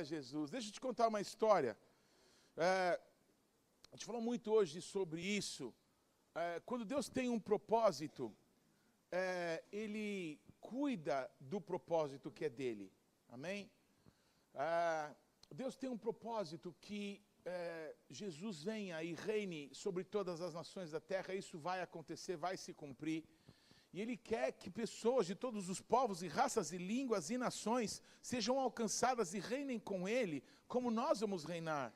Glória a Jesus. Deixa eu te contar uma história. A gente falou muito hoje sobre isso. Quando Deus tem um propósito, Ele cuida do propósito que é dele. Amém? Deus tem um propósito que Jesus venha e reine sobre todas as nações da terra. Isso vai acontecer, vai se cumprir. E Ele quer que pessoas de todos os povos e raças e línguas e nações sejam alcançadas e reinem com Ele, como nós vamos reinar.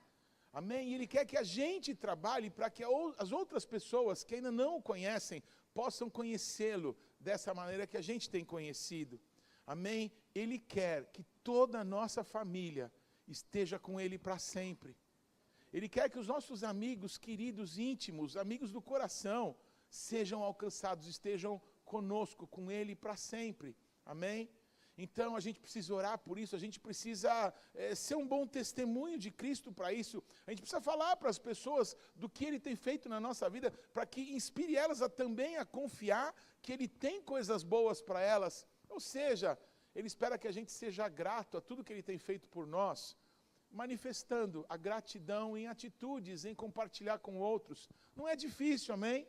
Amém? E Ele quer que a gente trabalhe para que as outras pessoas que ainda não o conhecem, possam conhecê-lo dessa maneira que a gente tem conhecido. Amém? Ele quer que toda a nossa família esteja com Ele para sempre. Ele quer que os nossos amigos, queridos, íntimos, amigos do coração, sejam alcançados, estejam conosco, com Ele para sempre. Amém? Então a gente precisa orar por isso, a gente precisa ser um bom testemunho de Cristo para isso. A gente precisa falar para as pessoas do que Ele tem feito na nossa vida, para que inspire elas também a confiar que Ele tem coisas boas para elas. Ou seja, Ele espera que a gente seja grato a tudo que Ele tem feito por nós, manifestando a gratidão em atitudes, em compartilhar com outros. Não é difícil, amém?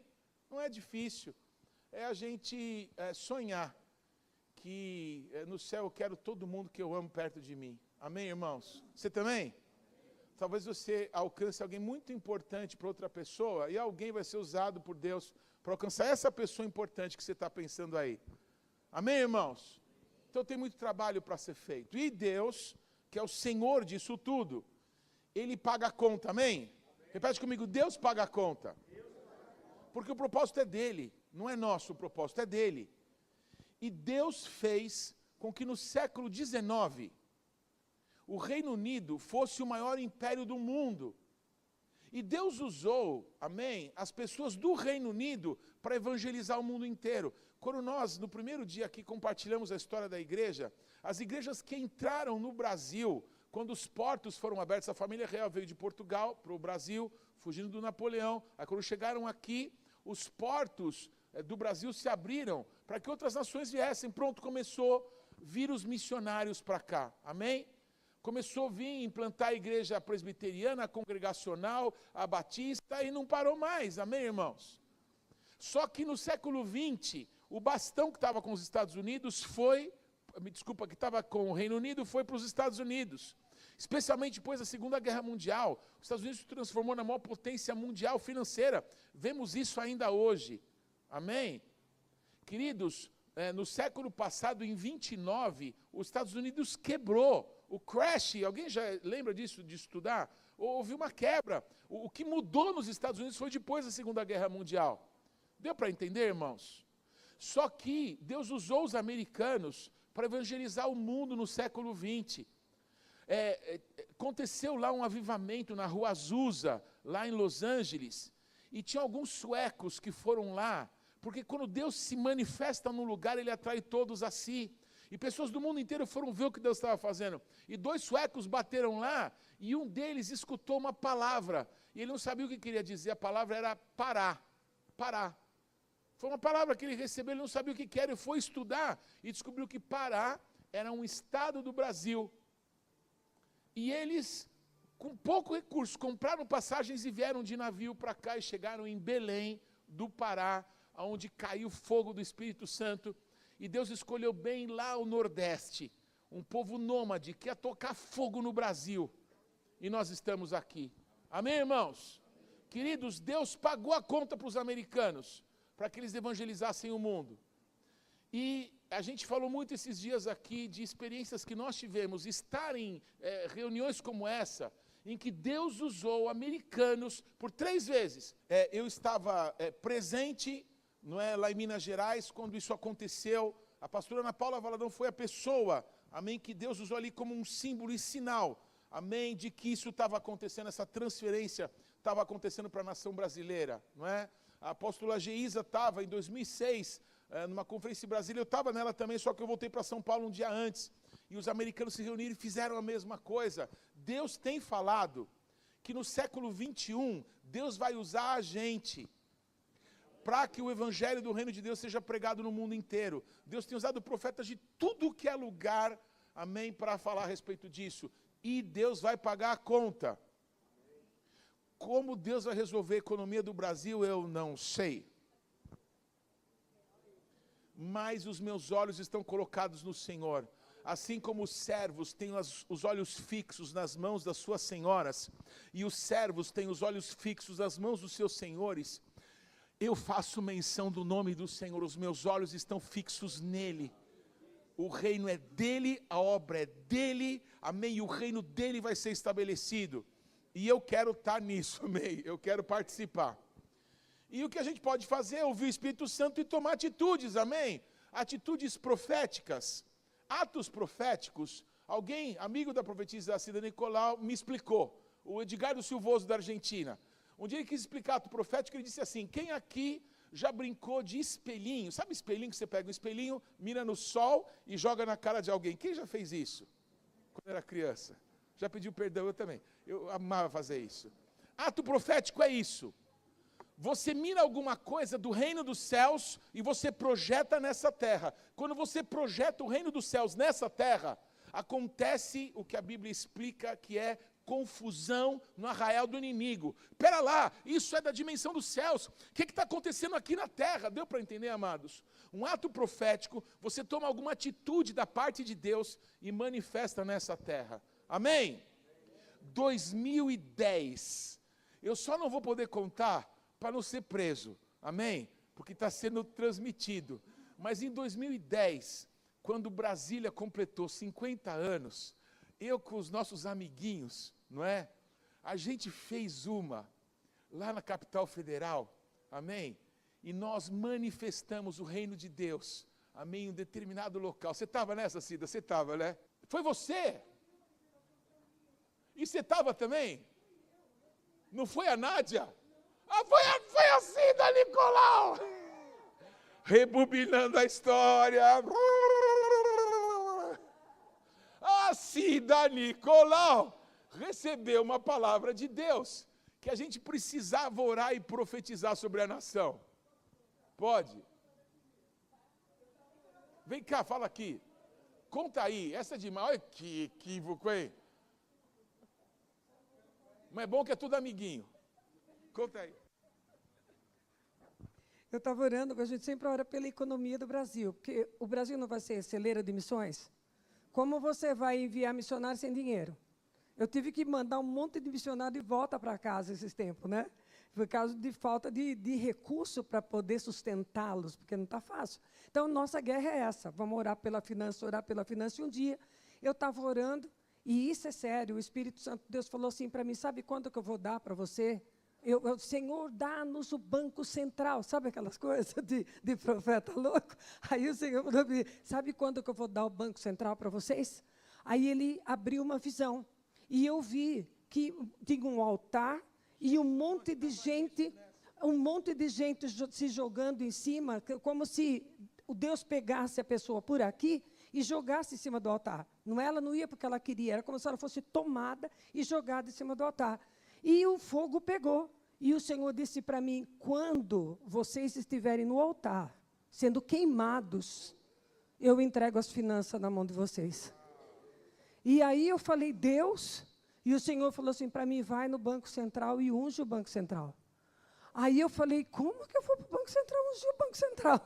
Não é difícil. É a gente sonhar que no céu eu quero todo mundo que eu amo perto de mim. Amém, irmãos? Você também? Talvez você alcance alguém muito importante para outra pessoa e alguém vai ser usado por Deus para alcançar essa pessoa importante que você está pensando aí. Amém, irmãos? Então tem muito trabalho para ser feito. E Deus, que é o Senhor disso tudo, Ele paga a conta, amém? Repete comigo, Deus paga a conta. Porque o propósito é dele, não é nosso o propósito, é dele. E Deus fez com que no século XIX, o Reino Unido fosse o maior império do mundo. E Deus usou, amém, as pessoas do Reino Unido para evangelizar o mundo inteiro. Quando nós, no primeiro dia aqui, compartilhamos a história da igreja, as igrejas que entraram no Brasil, quando os portos foram abertos, a família real veio de Portugal para o Brasil, fugindo do Napoleão. Aí quando chegaram aqui, os portos do Brasil se abriram para que outras nações viessem. Pronto, começou a vir os missionários para cá, amém? Começou a vir implantar a igreja presbiteriana, a congregacional, a batista, e não parou mais, amém, irmãos? Só que no século XX, o bastão que estava com os Estados Unidos que estava com o Reino Unido, foi para os Estados Unidos. Especialmente depois da Segunda Guerra Mundial, os Estados Unidos se transformou na maior potência mundial financeira. Vemos isso ainda hoje. Amém? Queridos, no século passado, em 29, os Estados Unidos quebrou. O crash, alguém já lembra disso, de estudar? Houve uma quebra. O que mudou nos Estados Unidos foi depois da Segunda Guerra Mundial. Deu para entender, irmãos? Só que Deus usou os americanos para evangelizar o mundo no século XX. Aconteceu lá um avivamento na Rua Azusa, lá em Los Angeles, e tinha alguns suecos que foram lá, porque quando Deus se manifesta num lugar, Ele atrai todos a si. E pessoas do mundo inteiro foram ver o que Deus estava fazendo. E 2 suecos bateram lá, e um deles escutou uma palavra, e ele não sabia o que queria dizer, a palavra era parar, parar. Foi uma palavra que ele recebeu, ele não sabia o que era, e foi estudar, e descobriu que Pará era um estado do Brasil. E eles, com pouco recurso, compraram passagens e vieram de navio para cá, e chegaram em Belém do Pará, onde caiu fogo do Espírito Santo. E Deus escolheu bem lá o Nordeste, um povo nômade que ia tocar fogo no Brasil. E nós estamos aqui. Amém, irmãos? Queridos, Deus pagou a conta para os americanos, para que eles evangelizassem o mundo. E a gente falou muito esses dias aqui de experiências que nós tivemos, estar em reuniões como essa, em que Deus usou americanos por 3 vezes. Eu estava presente, não é, lá em Minas Gerais, quando isso aconteceu. A pastora Ana Paula Valadão foi a pessoa, amém, que Deus usou ali como um símbolo e sinal, amém, de que isso estava acontecendo, essa transferência estava acontecendo para a nação brasileira, não é? A apóstola Geisa estava em 2006, numa conferência em Brasília, eu estava nela também, só que eu voltei para São Paulo um dia antes, e os americanos se reuniram e fizeram a mesma coisa. Deus tem falado que no século 21, Deus vai usar a gente para que o evangelho do reino de Deus seja pregado no mundo inteiro. Deus tem usado profetas de tudo que é lugar, amém, para falar a respeito disso. e Deus vai pagar a conta. Como Deus vai resolver a economia do Brasil, eu não sei. Mas os meus olhos estão colocados no Senhor. Assim como os servos têm os olhos fixos nas mãos das suas senhoras, e os servos têm os olhos fixos nas mãos dos seus senhores, eu faço menção do nome do Senhor, os meus olhos estão fixos nele. O reino é dele, a obra é dele, amém, e o reino dele vai ser estabelecido. E eu quero estar nisso, amém, eu quero participar. E o que a gente pode fazer é ouvir o Espírito Santo e tomar atitudes, amém? Atitudes proféticas. Atos proféticos, alguém, amigo da profetisa Cida Nicolau, me explicou, o Edgardo Silvoso da Argentina. Um dia ele quis explicar ato profético, ele disse assim, quem aqui já brincou de espelhinho? Sabe espelhinho que você pega um espelhinho, mira no sol e joga na cara de alguém? Quem já fez isso? Quando era criança. Já pediu perdão, eu também. Eu amava fazer isso. Ato profético é isso. Você mira alguma coisa do reino dos céus e você projeta nessa terra. Quando você projeta o reino dos céus nessa terra, acontece o que a Bíblia explica que é confusão no arraial do inimigo. Espera lá, isso é da dimensão dos céus. O que está acontecendo aqui na terra? Deu para entender, amados? Um ato profético, você toma alguma atitude da parte de Deus e manifesta nessa terra. Amém? 2010. Eu só não vou poder contar para não ser preso, amém? Porque está sendo transmitido. Mas em 2010, quando Brasília completou 50 anos, eu com os nossos amiguinhos, não é? A gente fez uma, lá na capital federal, amém? E nós manifestamos o reino de Deus, amém? Em um determinado local. Você estava nessa, Cida? Você estava, né? Foi você? E você estava também? Não foi a Nádia? Foi a Cida Nicolau, rebobinando a história. A Cida Nicolau recebeu uma palavra de Deus, que a gente precisava orar e profetizar sobre a nação. Pode? Vem cá, fala aqui. Conta aí, essa é demais. Olha que equívoco, hein? Mas é bom que é tudo amiguinho. Conta aí. Eu estava orando, a gente sempre ora pela economia do Brasil, porque o Brasil não vai ser celeiro de missões. Como você vai enviar missionários sem dinheiro? Eu tive que mandar um monte de missionário de volta para casa esses tempos, né? Por causa de falta de recurso para poder sustentá-los, porque não está fácil. Então, nossa guerra é essa. Vamos orar pela finança, orar pela finança. E um dia, eu estava orando, e isso é sério, o Espírito Santo de Deus falou assim para mim, sabe quanto que eu vou dar para você? Senhor, dá-nos o Banco Central. Sabe aquelas coisas de profeta louco? Aí o Senhor falou para mim, sabe quando que eu vou dar o Banco Central para vocês? Aí ele abriu uma visão. E eu vi que tinha um altar e um monte de gente se jogando em cima, como se o Deus pegasse a pessoa por aqui e jogasse em cima do altar. Ela não ia porque ela queria, era como se ela fosse tomada e jogada em cima do altar. E o fogo pegou. E o Senhor disse para mim, quando vocês estiverem no altar, sendo queimados, eu entrego as finanças na mão de vocês. E aí eu falei, Deus, e o Senhor falou assim para mim, vai no Banco Central e unge o Banco Central. Aí eu falei, como que eu vou para o Banco Central, ungir o Banco Central?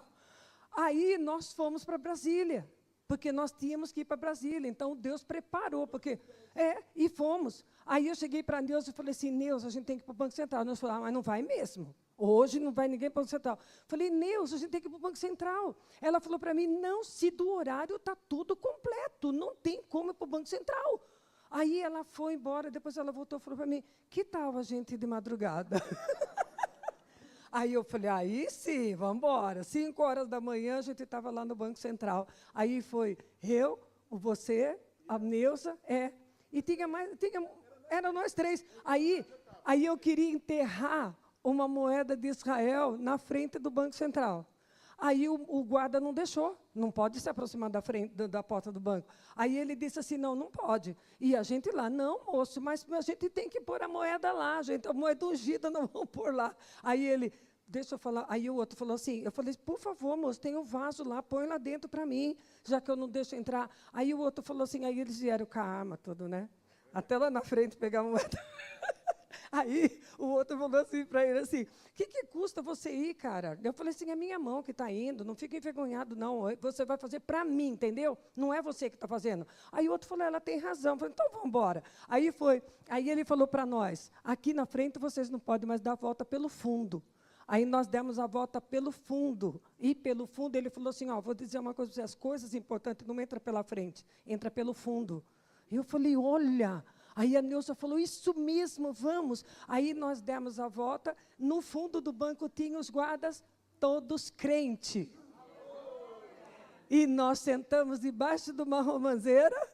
Aí nós fomos para Brasília, porque nós tínhamos que ir para Brasília, então Deus preparou, e fomos. Aí eu cheguei para Deus e falei assim, Deus, a gente tem que ir para o Banco Central. Deus falou, mas não vai mesmo. Hoje não vai ninguém para o Banco Central. Falei, Deus, a gente tem que ir para o Banco Central. Ela falou para mim, não, se do horário está tudo completo, não tem como ir para o Banco Central. Aí ela foi embora, depois ela voltou e falou para mim, que tal a gente ir de madrugada? Aí eu falei, aí sim, vamos embora. 5 horas da manhã a gente estava lá no Banco Central. Aí foi eu, você, a Neuza, e eram nós 3. Aí eu queria enterrar uma moeda de Israel na frente do Banco Central. Aí o guarda não deixou, não pode se aproximar da porta do banco. Aí ele disse assim, não pode. E a gente lá, não, moço, mas a gente tem que pôr a moeda lá, a moeda ungida não vamos pôr lá. Aí ele, deixa eu falar, aí o outro falou assim, eu falei, por favor, moço, tem um vaso lá, põe lá dentro para mim, já que eu não deixo entrar. Aí o outro falou assim, aí eles vieram com a arma, tudo, né? até lá na frente pegar a moeda. Aí o outro falou assim para ele assim, o que custa você ir, cara? Eu falei assim, é minha mão que está indo, não fica envergonhado, não. Você vai fazer para mim, entendeu? Não é você que está fazendo. Aí o outro falou, ela tem razão. Eu falei, então vamos embora. Aí ele falou para nós, aqui na frente vocês não podem mais dar a volta pelo fundo. Aí nós demos a volta pelo fundo. E pelo fundo ele falou assim, vou dizer uma coisa para você, as coisas importantes não entram pela frente, entra pelo fundo. E eu falei, olha... Aí a Neuza falou, isso mesmo, vamos. Aí nós demos a volta, no fundo do banco tinha os guardas, todos crentes. E nós sentamos debaixo de uma romanceira,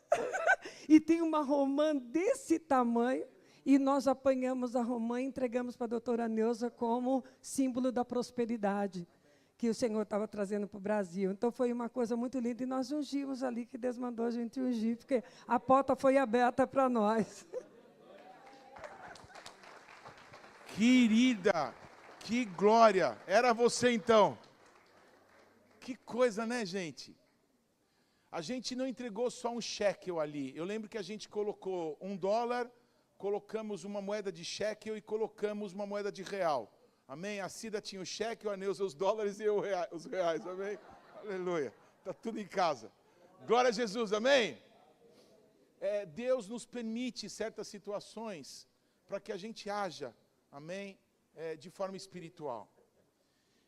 e tinha uma romã desse tamanho, e nós apanhamos a romã e entregamos para a doutora Neuza como símbolo da prosperidade que o Senhor estava trazendo para o Brasil. Então, foi uma coisa muito linda, e nós ungimos ali, que Deus mandou a gente ungir, porque a porta foi aberta para nós. Querida, que glória! Era você, então. Que coisa, né, gente? A gente não entregou só um shekel ali. Eu lembro que a gente colocou $1, colocamos uma moeda de shekel e colocamos uma moeda de real. Amém? A Cida tinha o cheque, a Neuza os dólares e eu os reais. Amém? Aleluia. Está tudo em casa. Glória a Jesus. Amém? Deus nos permite certas situações para que a gente haja. Amém? De forma espiritual.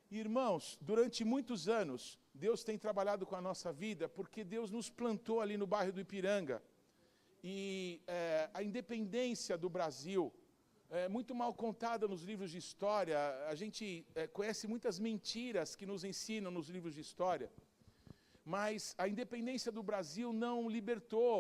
Irmãos, durante muitos anos, Deus tem trabalhado com a nossa vida porque Deus nos plantou ali no bairro do Ipiranga. E a independência do Brasil... muito mal contada nos livros de história. A gente conhece muitas mentiras que nos ensinam nos livros de história. Mas a independência do Brasil não libertou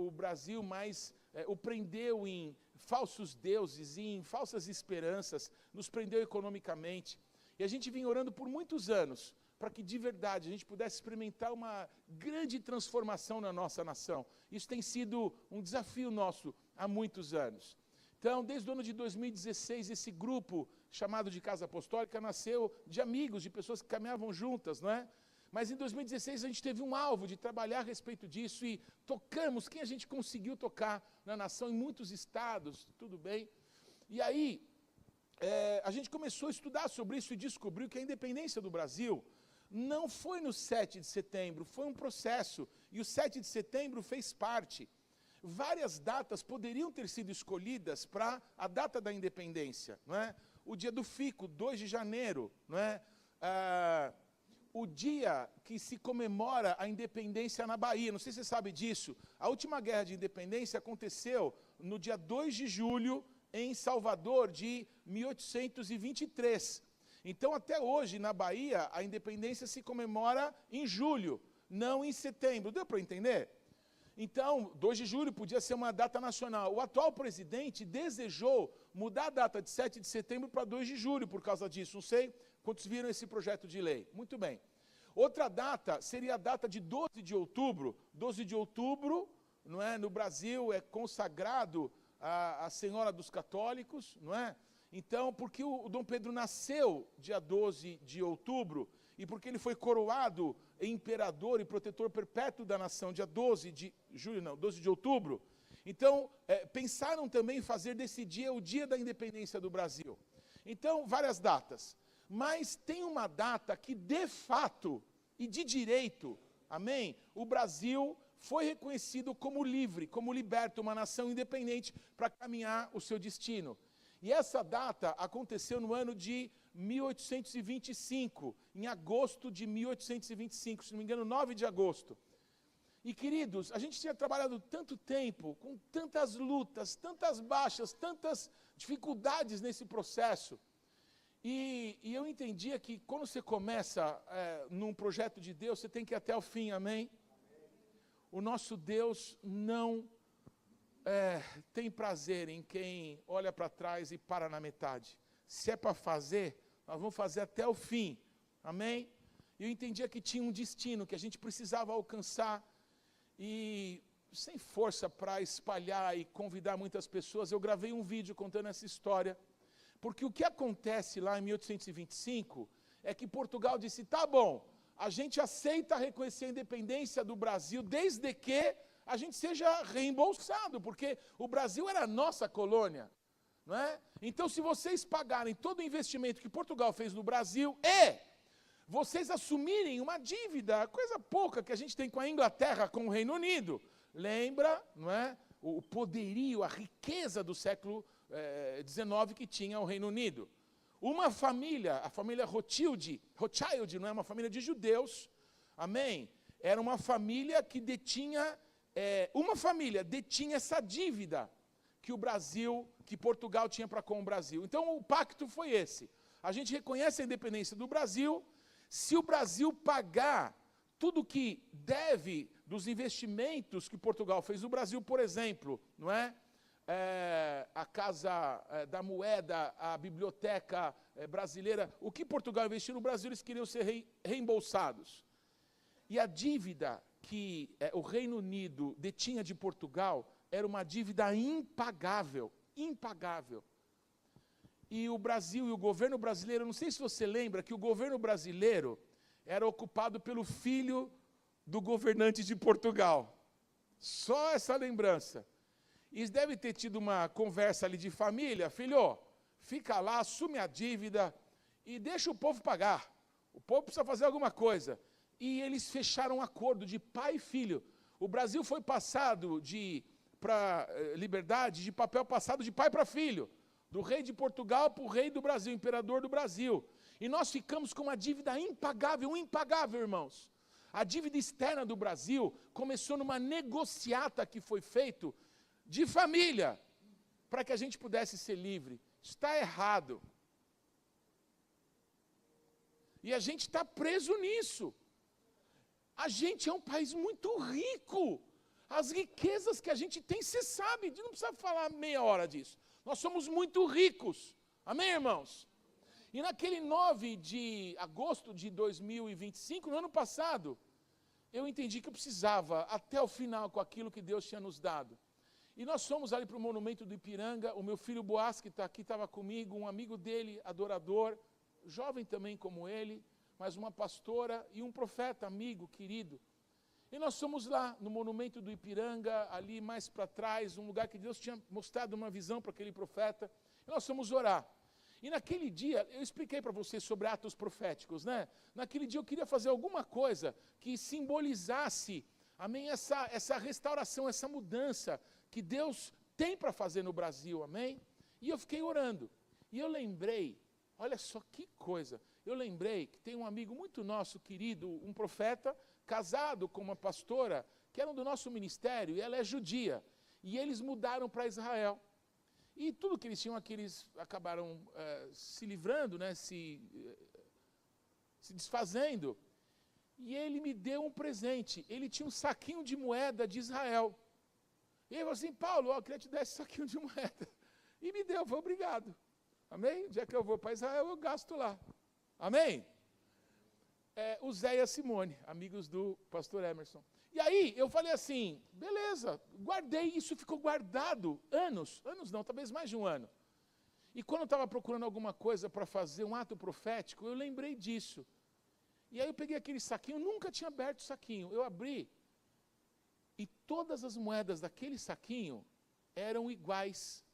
o Brasil, mas o prendeu em falsos deuses, em falsas esperanças, nos prendeu economicamente. E a gente vinha orando por muitos anos, para que de verdade a gente pudesse experimentar uma grande transformação na nossa nação. Isso tem sido um desafio nosso há muitos anos. Então, desde o ano de 2016, esse grupo chamado de Casa Apostólica nasceu de amigos, de pessoas que caminhavam juntas, não é? Mas em 2016 a gente teve um alvo de trabalhar a respeito disso e tocamos quem a gente conseguiu tocar na nação, em muitos estados, tudo bem. E aí, a gente começou a estudar sobre isso e descobriu que a independência do Brasil não foi no 7 de setembro, foi um processo. E o 7 de setembro fez parte. Várias datas poderiam ter sido escolhidas para a data da independência, não é? O dia do Fico, 2 de janeiro, não é? O dia que se comemora a independência na Bahia, não sei se você sabe disso, a última guerra de independência aconteceu no dia 2 de julho, em Salvador, de 1823. Então, até hoje, na Bahia, a independência se comemora em julho, não em setembro. Deu para entender? Então, 2 de julho podia ser uma data nacional. O atual presidente desejou mudar a data de 7 de setembro para 2 de julho por causa disso. Não sei quantos viram esse projeto de lei. Muito bem. Outra data seria a data de 12 de outubro. 12 de outubro, não é? No Brasil é consagrado a Senhora dos Católicos, não é? Então, porque o Dom Pedro nasceu dia 12 de outubro, e porque ele foi coroado imperador e protetor perpétuo da nação, dia 12 de outubro, então, pensaram também em fazer desse dia o dia da independência do Brasil. Então, várias datas. Mas tem uma data que, de fato e de direito, amém? O Brasil foi reconhecido como livre, como liberto, uma nação independente para caminhar o seu destino. E essa data aconteceu no ano de 1825, em agosto de 1825, se não me engano, 9 de agosto. E, queridos, a gente tinha trabalhado tanto tempo, com tantas lutas, tantas baixas, tantas dificuldades nesse processo. E eu entendia que quando você começa num projeto de Deus, você tem que ir até o fim, amém? O nosso Deus não tem prazer em quem olha para trás e para na metade. Se é para fazer, nós vamos fazer até o fim, amém? Eu entendia que tinha um destino, que a gente precisava alcançar, e sem força para espalhar e convidar muitas pessoas, eu gravei um vídeo contando essa história, porque o que acontece lá em 1825 é que Portugal disse, tá bom, a gente aceita reconhecer a independência do Brasil, desde que a gente seja reembolsado, porque o Brasil era a nossa colônia, não é? Então, se vocês pagarem todo o investimento que Portugal fez no Brasil e vocês assumirem uma dívida, coisa pouca que a gente tem com a Inglaterra, com o Reino Unido, lembra, não é? O poderio, a riqueza do século XIX que tinha o Reino Unido. Uma família, a família Rothschild, não é uma família de judeus, amém? Era uma família que detinha, essa dívida que o Brasil, que Portugal tinha para com o Brasil. Então o pacto foi esse. A gente reconhece a independência do Brasil. Se o Brasil pagar tudo que deve dos investimentos que Portugal fez no Brasil, por exemplo, não é? A Casa da Moeda, a Biblioteca Brasileira, o que Portugal investiu no Brasil, eles queriam ser reembolsados. E a dívida que o Reino Unido detinha de Portugal era uma dívida impagável, impagável. E o Brasil e o governo brasileiro, não sei se você lembra, que o governo brasileiro era ocupado pelo filho do governante de Portugal. Só essa lembrança. E eles devem ter tido uma conversa ali de família, filho, fica lá, assume a dívida e deixa o povo pagar. O povo precisa fazer alguma coisa. E eles fecharam um acordo de pai e filho. O Brasil foi passado para liberdade, de papel passado de pai para filho. Do rei de Portugal para o rei do Brasil, imperador do Brasil. E nós ficamos com uma dívida impagável, impagável, irmãos. A dívida externa do Brasil começou numa negociata que foi feito de família, para que a gente pudesse ser livre. Está errado. E a gente está preso nisso. A gente é um país muito rico. As riquezas que a gente tem, você sabe, não precisa falar meia hora disso. Nós somos muito ricos. Amém, irmãos? E naquele 9 de agosto de 2025, no ano passado, eu entendi que eu precisava, até o final, com aquilo que Deus tinha nos dado. E nós fomos ali para o Monumento do Ipiranga, o meu filho Boaz, que está aqui, estava comigo, um amigo dele, adorador, jovem também como ele, mas uma pastora e um profeta, amigo, querido. E nós fomos lá, no Monumento do Ipiranga, ali mais para trás, um lugar que Deus tinha mostrado uma visão para aquele profeta. E nós fomos orar. E naquele dia, eu expliquei para vocês sobre atos proféticos, né? Naquele dia eu queria fazer alguma coisa que simbolizasse, amém, essa restauração, essa mudança que Deus tem para fazer no Brasil, amém? E eu fiquei orando. E eu lembrei, olha só que coisa, eu lembrei que tem um amigo muito nosso, querido, um profeta, casado com uma pastora, que eram do nosso ministério, e ela é judia. E eles mudaram para Israel. E tudo que eles tinham aqui, eles acabaram se livrando, né, se desfazendo. E ele me deu um presente. Ele tinha um saquinho de moeda de Israel. E ele falou assim, Paulo, eu queria te dar esse saquinho de moeda. E me deu, eu falei, obrigado. Amém? Já que eu vou para Israel, eu gasto lá. Amém? O Zé e a Simone, amigos do pastor Emerson. E aí, eu falei assim, beleza, guardei, isso ficou guardado anos não, talvez mais de um ano. E quando eu estava procurando alguma coisa para fazer um ato profético, eu lembrei disso. E aí eu peguei aquele saquinho, nunca tinha aberto o saquinho, eu abri, e todas as moedas daquele saquinho eram iguais.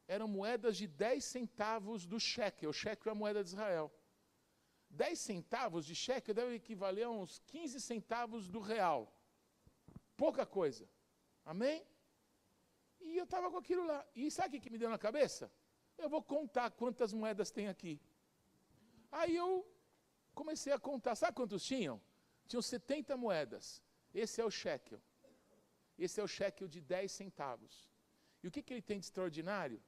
Eram moedas de 10 centavos do shekel. O shekel é a moeda de Israel. 10 centavos de shekel deve equivaler a uns 15 centavos do real. Pouca coisa. Amém? E eu estava com aquilo lá. E sabe o que me deu na cabeça? Eu vou contar quantas moedas tem aqui. Aí eu comecei a contar. Sabe quantos tinham? Tinham 70 moedas. Esse é o shekel. Esse é o shekel de 10 centavos. E o que ele tem de extraordinário?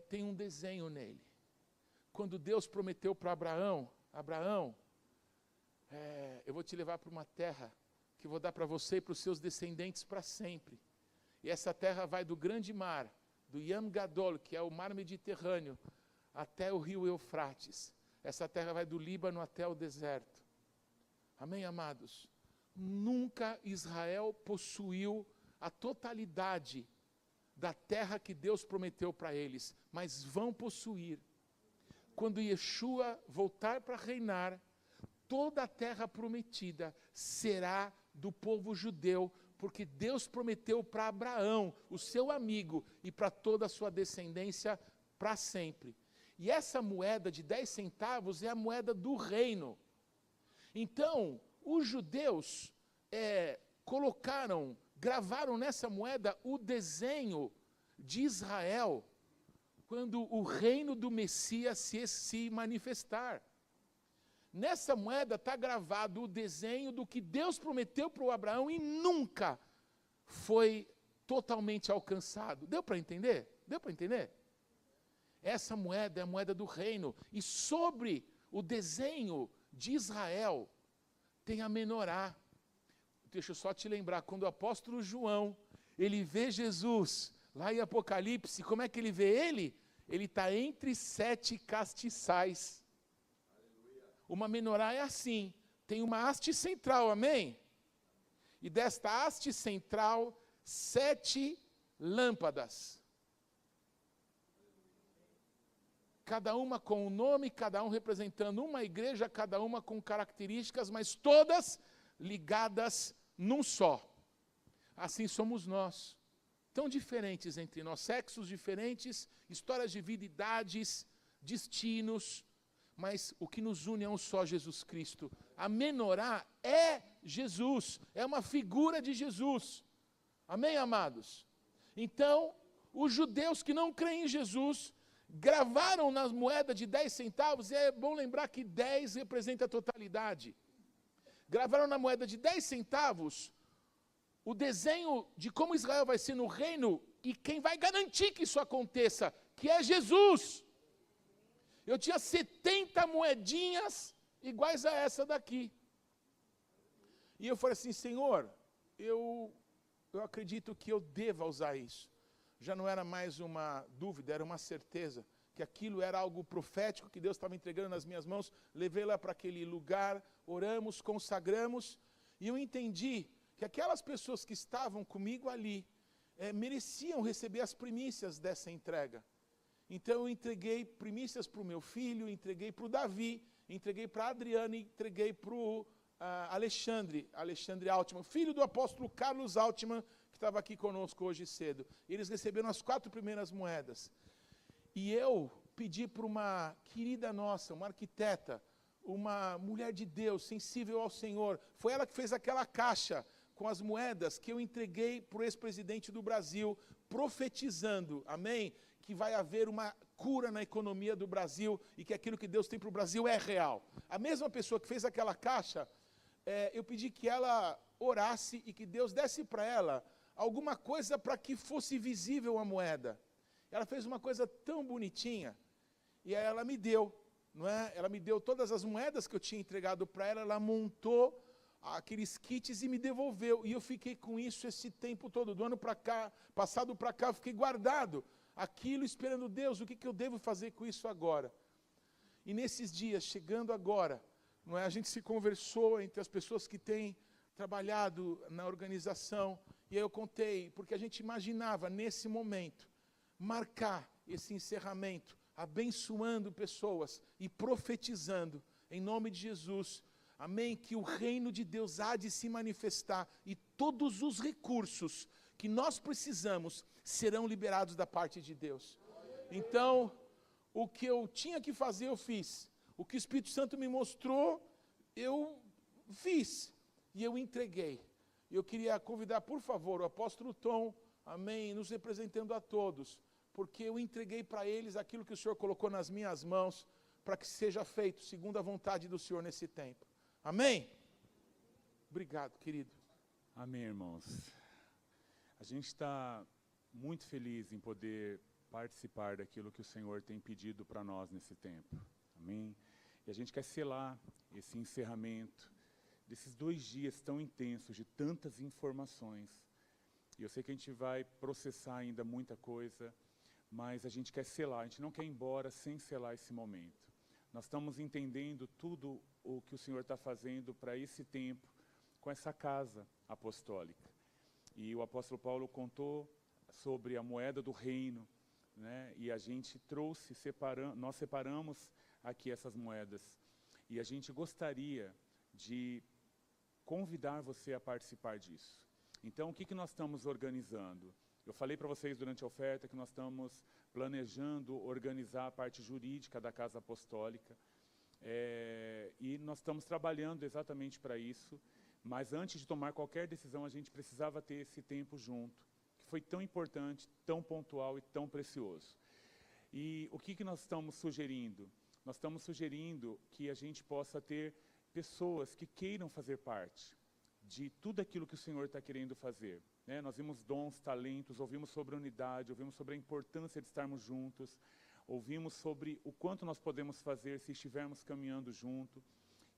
Tem um desenho nele. Quando Deus prometeu para Abraão, eu vou te levar para uma terra que vou dar para você e para os seus descendentes para sempre. E essa terra vai do grande mar, do Yam Gadol, que é o mar Mediterrâneo, até o rio Eufrates. Essa terra vai do Líbano até o deserto. Amém, amados? Nunca Israel possuiu a totalidade da terra que Deus prometeu para eles, mas vão possuir. Quando Yeshua voltar para reinar, toda a terra prometida será do povo judeu, porque Deus prometeu para Abraão, o seu amigo, e para toda a sua descendência para sempre. E essa moeda de 10 centavos é a moeda do reino. Então, os judeus gravaram nessa moeda o desenho de Israel, quando o reino do Messias se manifestar. Nessa moeda está gravado o desenho do que Deus prometeu para o Abraão e nunca foi totalmente alcançado. Deu para entender? Deu para entender? Essa moeda é a moeda do reino. E sobre o desenho de Israel tem a menorá. Deixa eu só te lembrar, quando o apóstolo João, ele vê Jesus, lá em Apocalipse, como é que ele vê ele? Ele está entre 7 castiçais. Uma menorá é assim, tem uma haste central, amém? E desta haste central, 7 lâmpadas. Cada uma com um nome, cada um representando uma igreja, cada uma com características, mas todas ligadas num só. Assim somos nós, tão diferentes entre nós, sexos diferentes, histórias de vida, idades, destinos, mas o que nos une é um só, Jesus Cristo. A menorá é Jesus, é uma figura de Jesus. Amém, amados? Então, os judeus que não creem em Jesus, gravaram na moeda de 10 centavos, e é bom lembrar que 10 representa a totalidade. Gravaram na moeda de 10 centavos o desenho de como Israel vai ser no reino e quem vai garantir que isso aconteça, que é Jesus. Eu tinha 70 moedinhas iguais a essa daqui. E eu falei assim, Senhor, eu acredito que eu deva usar isso. Já não era mais uma dúvida, era uma certeza, que aquilo era algo profético que Deus estava entregando nas minhas mãos. Levei lá para aquele lugar, oramos, consagramos, e eu entendi que aquelas pessoas que estavam comigo ali mereciam receber as primícias dessa entrega. Então eu entreguei primícias para o meu filho, entreguei para o Davi, entreguei para a Adriana, entreguei para o Alexandre Altman, filho do apóstolo Carlos Altman, que estava aqui conosco hoje cedo. Eles receberam as 4 primeiras moedas. E eu pedi para uma querida nossa, uma arquiteta, uma mulher de Deus, sensível ao Senhor, foi ela que fez aquela caixa com as moedas que eu entreguei para o ex-presidente do Brasil, profetizando, amém? Que vai haver uma cura na economia do Brasil e que aquilo que Deus tem para o Brasil é real. A mesma pessoa que fez aquela caixa, eu pedi que ela orasse e que Deus desse para ela alguma coisa para que fosse visível a moeda. Ela fez uma coisa tão bonitinha e aí ela me deu, não é? Ela me deu todas as moedas que eu tinha entregado para ela, ela montou aqueles kits e me devolveu. E eu fiquei com isso esse tempo todo, do ano para cá, passado para cá, eu fiquei guardado aquilo, esperando Deus, o que eu devo fazer com isso agora? E nesses dias, chegando agora, não é? A gente se conversou entre as pessoas que têm trabalhado na organização, e aí eu contei, porque a gente imaginava nesse momento, marcar esse encerramento, abençoando pessoas e profetizando, em nome de Jesus, amém, que o reino de Deus há de se manifestar e todos os recursos que nós precisamos serão liberados da parte de Deus. Então, o que eu tinha que fazer, eu fiz. O que o Espírito Santo me mostrou, eu fiz. E eu entreguei. Eu queria convidar, por favor, o apóstolo Tom, amém, nos representando a todos, porque eu entreguei para eles aquilo que o Senhor colocou nas minhas mãos, para que seja feito segundo a vontade do Senhor nesse tempo. Amém? Obrigado, querido. Amém, irmãos. A gente está muito feliz em poder participar daquilo que o Senhor tem pedido para nós nesse tempo. Amém? E a gente quer selar esse encerramento desses 2 dias tão intensos, de tantas informações. E eu sei que a gente vai processar ainda muita coisa, mas a gente quer selar, a gente não quer ir embora sem selar esse momento. Nós estamos entendendo tudo o que o Senhor está fazendo para esse tempo, com essa casa apostólica. E o apóstolo Paulo contou sobre a moeda do reino, né? E a gente trouxe, nós separamos aqui essas moedas. E a gente gostaria de convidar você a participar disso. Então, o que nós estamos organizando? Eu falei para vocês durante a oferta que nós estamos planejando organizar a parte jurídica da Casa Apostólica. E nós estamos trabalhando exatamente para isso. Mas antes de tomar qualquer decisão, a gente precisava ter esse tempo junto, que foi tão importante, tão pontual e tão precioso. E o que nós estamos sugerindo? Nós estamos sugerindo que a gente possa ter pessoas que queiram fazer parte de tudo aquilo que o Senhor está querendo fazer. Né? Nós vimos dons, talentos, ouvimos sobre unidade, ouvimos sobre a importância de estarmos juntos, ouvimos sobre o quanto nós podemos fazer se estivermos caminhando junto.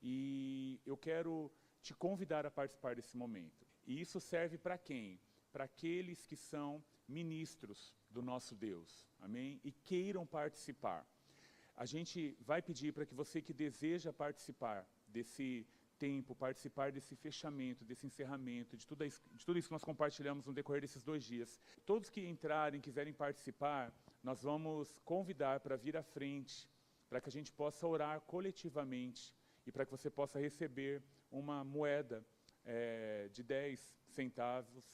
E eu quero te convidar a participar desse momento. E isso serve para quem? Para aqueles que são ministros do nosso Deus. Amém? E queiram participar. A gente vai pedir para que você que deseja participar desse tempo, participar desse fechamento, desse encerramento, de tudo isso que nós compartilhamos no decorrer desses 2 dias. Todos que entrarem, quiserem participar, nós vamos convidar para vir à frente, para que a gente possa orar coletivamente e para que você possa receber uma moeda de 10 centavos,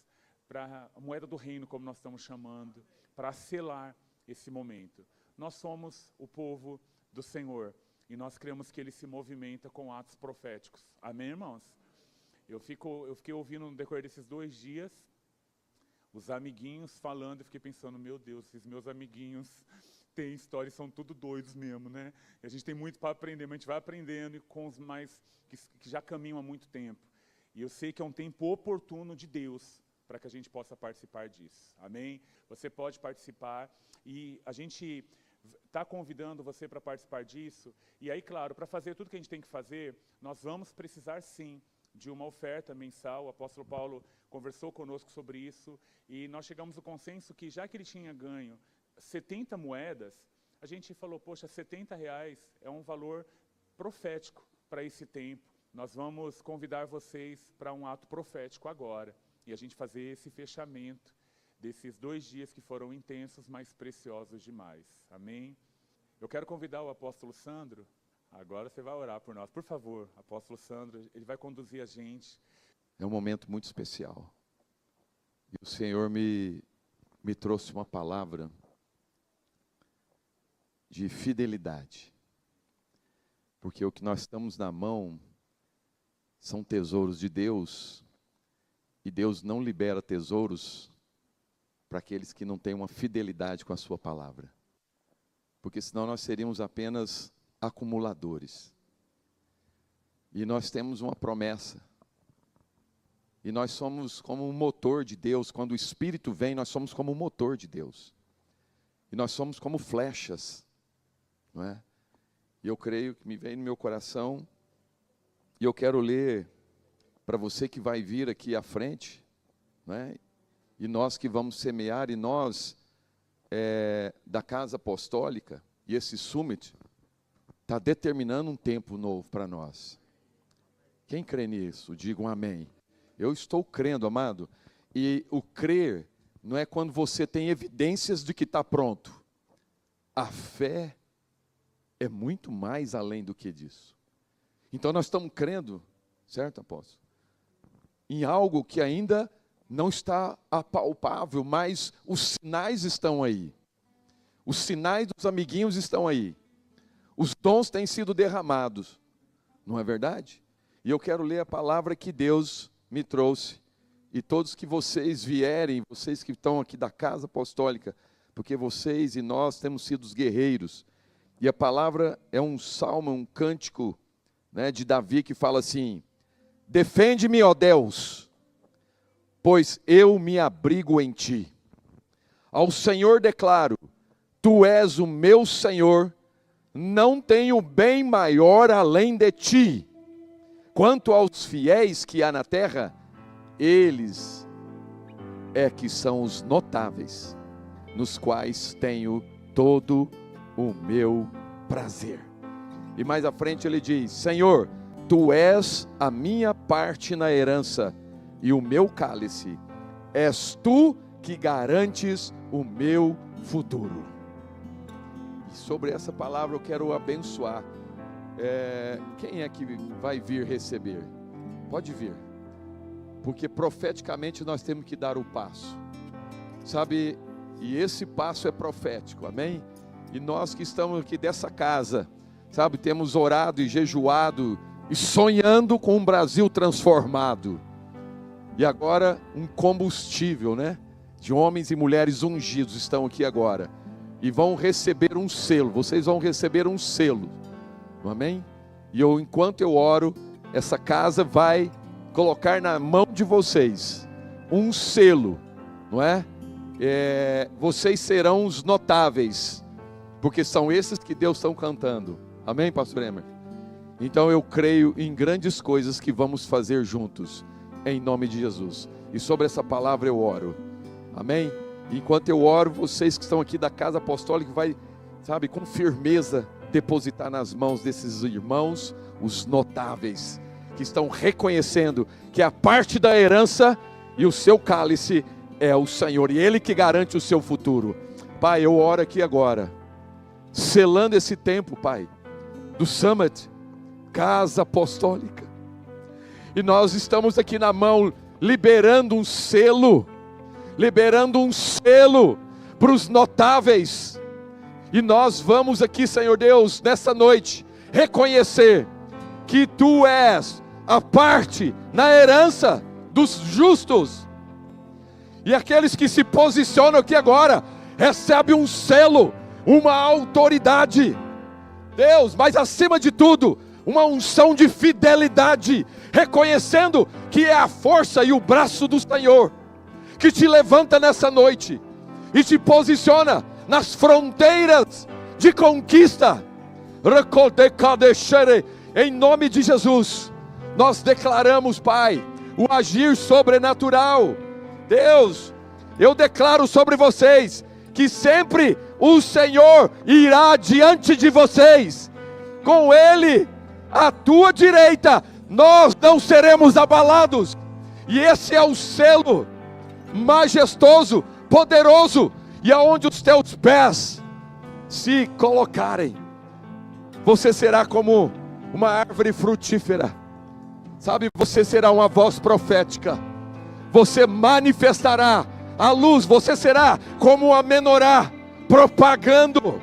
para a moeda do reino, como nós estamos chamando, para selar esse momento. Nós somos o povo do Senhor. E nós cremos que Ele se movimenta com atos proféticos. Amém, irmãos? Eu fiquei ouvindo no decorrer desses 2 dias, os amiguinhos falando, e fiquei pensando, meu Deus, esses meus amiguinhos têm história e são tudo doidos mesmo, né? E a gente tem muito para aprender, mas a gente vai aprendendo e com os mais que já caminham há muito tempo. E eu sei que é um tempo oportuno de Deus para que a gente possa participar disso. Amém? Você pode participar e a gente está convidando você para participar disso. E aí, claro, para fazer tudo que a gente tem que fazer, nós vamos precisar sim de uma oferta mensal. O apóstolo Paulo conversou conosco sobre isso e nós chegamos ao consenso que, já que ele tinha ganho 70 moedas, a gente falou, poxa, R$70 é um valor profético para esse tempo. Nós vamos convidar vocês para um ato profético agora e a gente fazer esse fechamento desses 2 dias que foram intensos, mas preciosos demais. Amém? Eu quero convidar o apóstolo Sandro. Agora você vai orar por nós. Por favor, apóstolo Sandro, ele vai conduzir a gente. É um momento muito especial. E o Senhor me trouxe uma palavra de fidelidade. Porque o que nós estamos na mão são tesouros de Deus. E Deus não libera tesouros para aqueles que não têm uma fidelidade com a sua palavra. Porque senão nós seríamos apenas acumuladores. E nós temos uma promessa. E nós somos como um motor de Deus. Quando o Espírito vem, nós somos como um motor de Deus. E nós somos como flechas. Não é? E eu creio que me vem no meu coração. E eu quero ler para você que vai vir aqui à frente. Não é? E nós que vamos semear, e nós da Casa Apostólica, e esse summit está determinando um tempo novo para nós. Quem crê nisso? Digam amém. Eu estou crendo, amado. E o crer não é quando você tem evidências de que está pronto. A fé é muito mais além do que disso. Então nós estamos crendo, certo, apóstolo? Em algo que ainda não está apalpável, mas os sinais estão aí. Os sinais dos amiguinhos estão aí. Os dons têm sido derramados. Não é verdade? E eu quero ler a palavra que Deus me trouxe. E todos que vocês vierem, vocês que estão aqui da Casa Apostólica, porque vocês e nós temos sido os guerreiros. E a palavra é um salmo, um cântico, né, de Davi, que fala assim: defende-me, ó Deus, pois eu me abrigo em ti. Ao Senhor declaro, tu és o meu Senhor, não tenho bem maior além de ti. Quanto aos fiéis que há na terra, eles é que são os notáveis, nos quais tenho todo o meu prazer. E mais à frente ele diz: Senhor, tu és a minha parte na herança e o meu cálice, és tu que garantes o meu futuro. E sobre essa palavra eu quero abençoar. Quem é que vai vir receber? Pode vir. Porque profeticamente nós temos que dar o passo. Sabe, e esse passo é profético, amém? E nós que estamos aqui dessa casa, sabe, temos orado e jejuado e sonhando com um Brasil transformado. E agora um combustível, né? De homens e mulheres ungidos estão aqui agora. E vão receber um selo, vocês vão receber um selo, amém? E enquanto eu oro, essa casa vai colocar na mão de vocês um selo, não é? Vocês serão os notáveis, porque são esses que Deus está cantando, amém, pastor Bremer? Então eu creio em grandes coisas que vamos fazer juntos, em nome de Jesus. E sobre essa palavra eu oro, amém? Enquanto eu oro, vocês que estão aqui da casa apostólica vai, sabe, com firmeza depositar nas mãos desses irmãos, os notáveis, que estão reconhecendo que a parte da herança e o seu cálice é o Senhor, e Ele que garante o seu futuro. Pai, eu oro aqui agora, selando esse tempo, Pai, do Summit, casa apostólica, e nós estamos aqui na mão, liberando um selo para os notáveis, e nós vamos aqui, Senhor Deus, nessa noite, reconhecer que Tu és a parte na herança dos justos, e aqueles que se posicionam aqui agora, recebem um selo, uma autoridade, Deus, mas acima de tudo, uma unção de fidelidade, reconhecendo que é a força e o braço do Senhor, que te levanta nessa noite, e te posiciona nas fronteiras de conquista. Em nome de Jesus, nós declaramos, Pai, o agir sobrenatural. Deus, eu declaro sobre vocês, que sempre o Senhor irá diante de vocês, com Ele à tua direita, nós não seremos abalados, e esse é o selo majestoso, poderoso, e aonde os teus pés se colocarem, você será como uma árvore frutífera, sabe, você será uma voz profética, você manifestará a luz, você será como uma menorá, propagando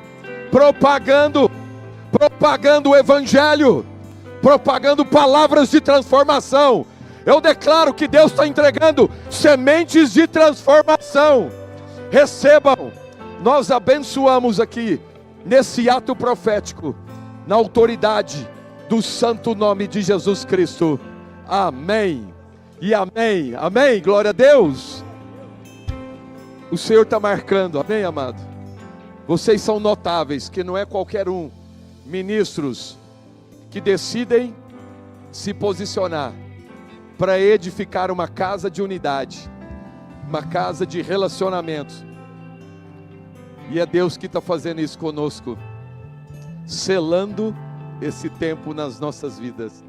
o evangelho, propagando palavras de transformação. Eu declaro que Deus está entregando sementes de transformação. Recebam, nós abençoamos aqui, nesse ato profético, na autoridade do santo nome de Jesus Cristo. Amém e amém, amém, glória a Deus. O Senhor está marcando, amém, amado? Vocês são notáveis, que não é qualquer um, ministros que decidem se posicionar para edificar uma casa de unidade, uma casa de relacionamento, e é Deus que está fazendo isso conosco, selando esse tempo nas nossas vidas,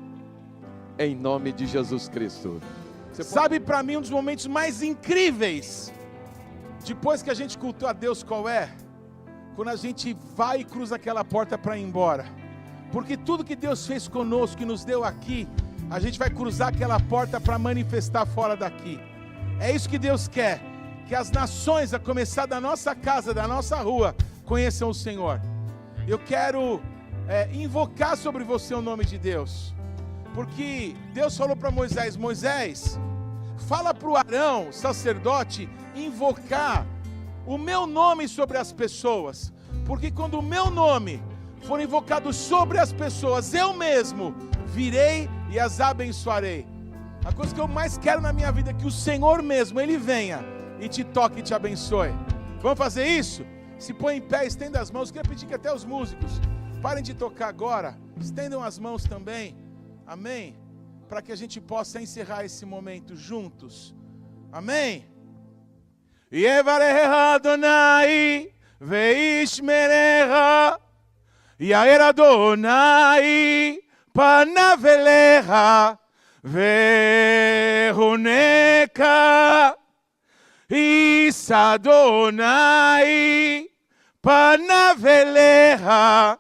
em nome de Jesus Cristo. Sabe, para mim, um dos momentos mais incríveis, depois que a gente cultua a Deus, qual é? Quando a gente vai e cruza aquela porta para ir embora, porque tudo que Deus fez conosco, que nos deu aqui, a gente vai cruzar aquela porta para manifestar fora daqui. É isso que Deus quer, que as nações, a começar da nossa casa, da nossa rua, conheçam o Senhor. Eu quero invocar sobre você o nome de Deus, porque Deus falou para Moisés: Moisés, fala para o Arão, sacerdote, invocar o meu nome sobre as pessoas, porque quando o meu nome for invocado sobre as pessoas, eu mesmo virei e as abençoarei. A coisa que eu mais quero na minha vida é que o Senhor mesmo, Ele venha e te toque e te abençoe. Vamos fazer isso? Se põe em pé, estenda as mãos. Queria pedir que até os músicos parem de tocar agora, estendam as mãos também, amém? Para que a gente possa encerrar esse momento juntos, amém? Yevarecha Adonai veishmerecha, Yair Adonai panav elecha vehoneka, Is Adonai panav elecha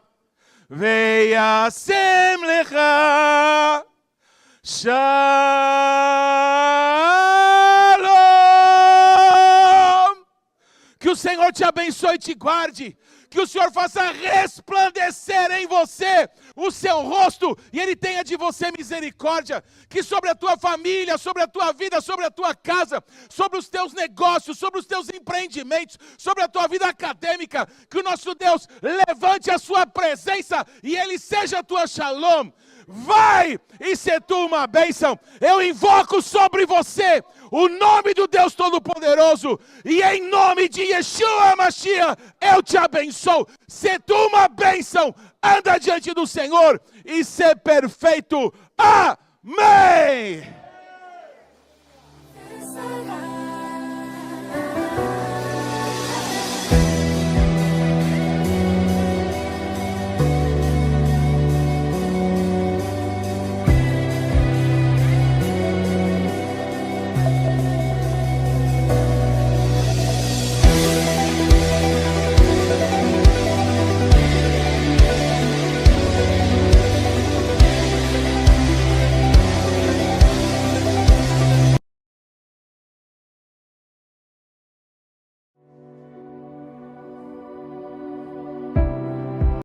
veyasem lecha Shalom. Que o Senhor te abençoe e te guarde. Que o Senhor faça resplandecer em você o seu rosto e Ele tenha de você misericórdia. Que sobre a tua família, sobre a tua vida, sobre a tua casa, sobre os teus negócios, sobre os teus empreendimentos, sobre a tua vida acadêmica, que o nosso Deus levante a sua presença e Ele seja a tua shalom. Vai e se tu uma bênção. Eu invoco sobre você o nome do Deus Todo-Poderoso e em nome de Yeshua Mashiach eu te abençoo. Se tu uma bênção, anda diante do Senhor e ser perfeito. Amém.